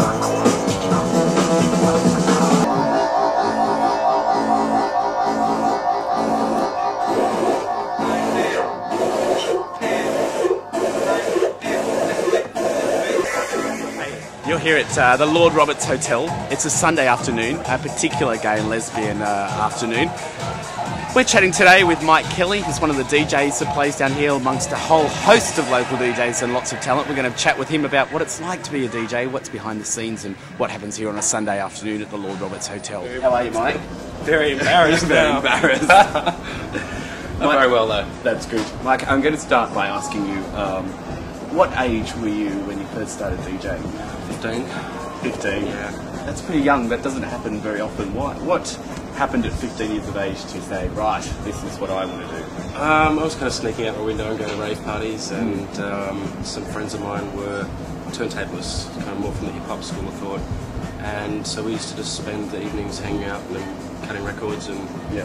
You're here at the Lord Roberts Hotel. It's a Sunday afternoon, a particular gay and lesbian afternoon. We're chatting today with Mike Kelly, who's one of the DJs that plays down here amongst a whole host of local DJs and lots of talent. We're going to chat with him about what it's like to be a DJ, what's behind the scenes and what happens here on a Sunday afternoon at the Lord Roberts Hotel. How are you, Mike? Very embarrassed now. Very embarrassed. Not very well though. That's good. Mike, I'm going to start by asking you, what age were you when you first started DJing? 15. 15? Yeah. That's pretty young. That doesn't happen very often. What happened at 15 years of age to say, right, this is what I want to do? I was kind of sneaking out my window and going to rave parties, and some friends of mine were turntablists, kind of more from the hip-hop school of thought. And so we used to just spend the evenings hanging out and cutting records and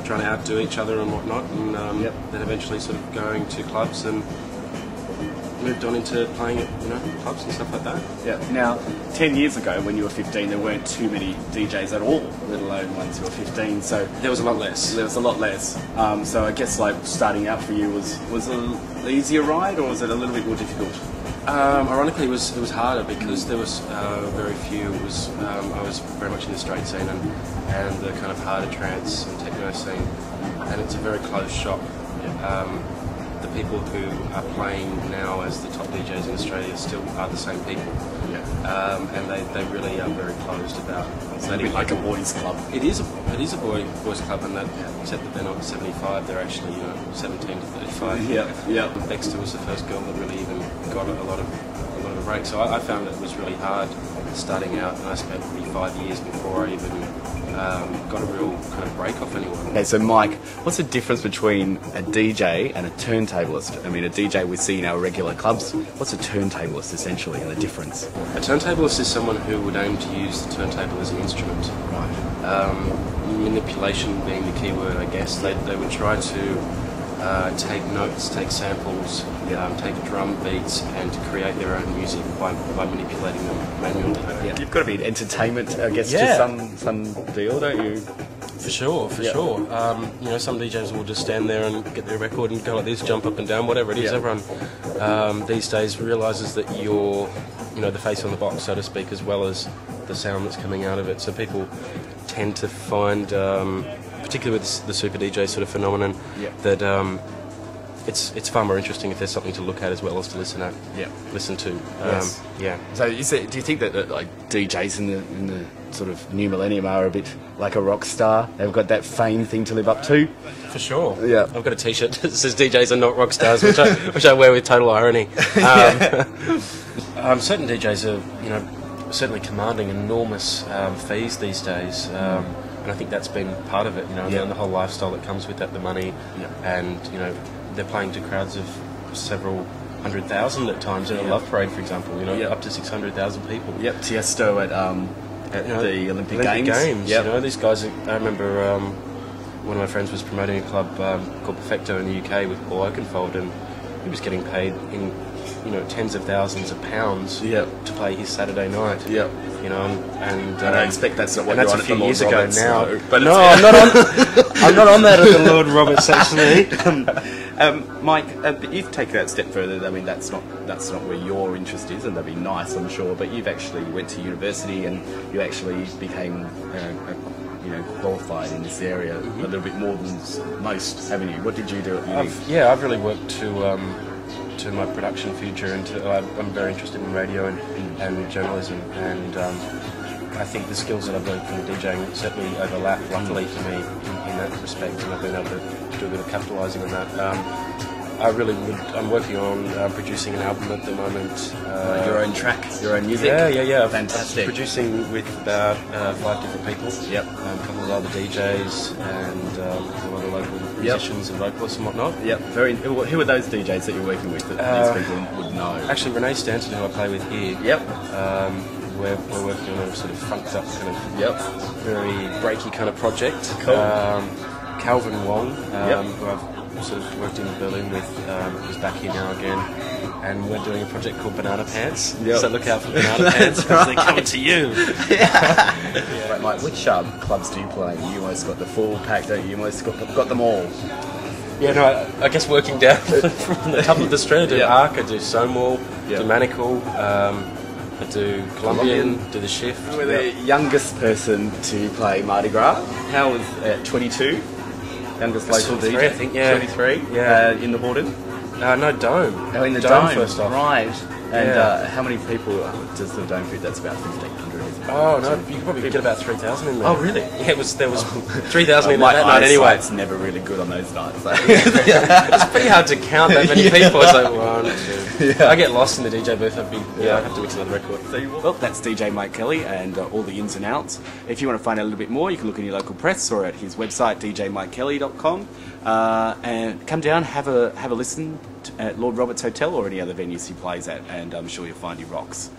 trying to outdo each other and whatnot, and then eventually sort of going to clubs and moved on into playing at clubs and stuff like that. Yeah. Now, 10 years ago when you were 15, there weren't too many DJs at all, let alone ones who were 15. So there was a lot less. There was a lot less. So I guess like starting out for you was an easier ride, or was it a little bit more difficult? Ironically, it was harder because there was very few. It was I was very much in the straight scene and the kind of harder trance and techno scene, and it's a very closed shop. The people who are playing now as the top DJs in Australia still are the same people. And they really are very closed about. It's a bit like a boys' club. It is a boys' club, and that except that they're not 75, they're actually 17 to 35. Dexter was the first girl that really even got a lot of break. So I found it was really hard starting out, and I spent probably 5 years before I even got a real kind of break off anyone. Okay, so Mike, what's the difference between a DJ and a turntablist? I mean, a DJ we see in our regular clubs. What's a turntablist essentially, and the difference? A turntablist is someone who would aim to use the turntable as an instrument. Right. Manipulation being the key word, I guess. They would try to take notes, take samples, take drum beats, and to create their own music by manipulating them manually. Yeah. You've got to be entertainment, I guess, to some deal, don't you? For sure. Some DJs will just stand there and get their record and go like this, jump up and down, whatever it is. Everyone these days realises that you're, the face on the box, so to speak, as well as the sound that's coming out of it. So people tend to find, particularly with the super DJ sort of phenomenon, that it's far more interesting if there's something to look at as well as to listen to. So do you think that like DJs in the sort of new millennium are a bit like a rock star? They've got that fame thing to live up to? For sure. Yeah. I've got a T-shirt that says DJs are not rock stars, which I wear with total irony. Certain DJs are, certainly commanding enormous fees these days. And I think that's been part of it, and the whole lifestyle that comes with that, the money, and they're playing to crowds of several 100,000 at times in a Love Parade, for example. Up to 600,000 people. Tiesto at the Olympic Games. These guys. I remember one of my friends was promoting a club called Perfecto in the UK with Paul Oakenfold, and he was getting paid in tens of thousands of pounds to play his Saturday night. And I expect that's not what you're you're on a few years ago Roberts, now. So, but no, I'm not on. I'm not on that at the Lord Roberts actually. Mike, but you've taken that a step further. I mean, that's not where your interest is, and that'd be nice, I'm sure. But you've actually went to university, and you actually became qualified in this area a little bit more than most, haven't you? What did you do at uni? I've really worked to my production future, and I'm very interested in radio and journalism, and I think the skills that I've learned from DJing certainly overlap, luckily for me, in that respect, and I've been able to do a bit of capitalising on that. I'm working on producing an album at the moment. Your own track, your own music? Yeah. Fantastic. Producing with about 5 different people. Yep. A couple of other DJs and a lot of local musicians and vocalists and whatnot. Yep. Who are those DJs that you're working with that these people would know? Actually, Renee Stanton, who I play with here. Yep. We're working on a sort of funked up kind of very breaky kind of project. Cool. Calvin Wong, who I've sort of worked in Berlin with, who's back here now again. and we're doing a project called Banana Pants. Yep. So look out for Banana Pants because they're coming to you. Right, Mike, which clubs do you play? You almost got the full pack, don't you? You almost got them all. Yeah, no, I guess working down from the top of Australia, I do Arc, I do Stonewall, do Manical, I do Colombian, do the Shift. You were the youngest person to play Mardi Gras. How was at 22? Youngest local 23, DJ? I think, yeah. 23? Yeah. In the Borden? No, Dome. Oh, in the Dome, first off. Right. And Yeah. how many people does the Dome fit? That's about 1,500, isn't it? Oh, no, you could probably get about 3,000 in there. Oh, really? Yeah, there was 3,000 in My there that night anyway. eyesight's never really good on those nights. So. It's pretty hard to count that many people. It's like 1, 2. Yeah. I get lost in the DJ booth. I'd have to mix another record. Well, that's DJ Mike Kelly and all the ins and outs. If you want to find out a little bit more, you can look in your local press or at his website, djmikekelly.com. And come down, have a listen at Lord Roberts Hotel or any other venues he plays at, and I'm sure you'll find he rocks.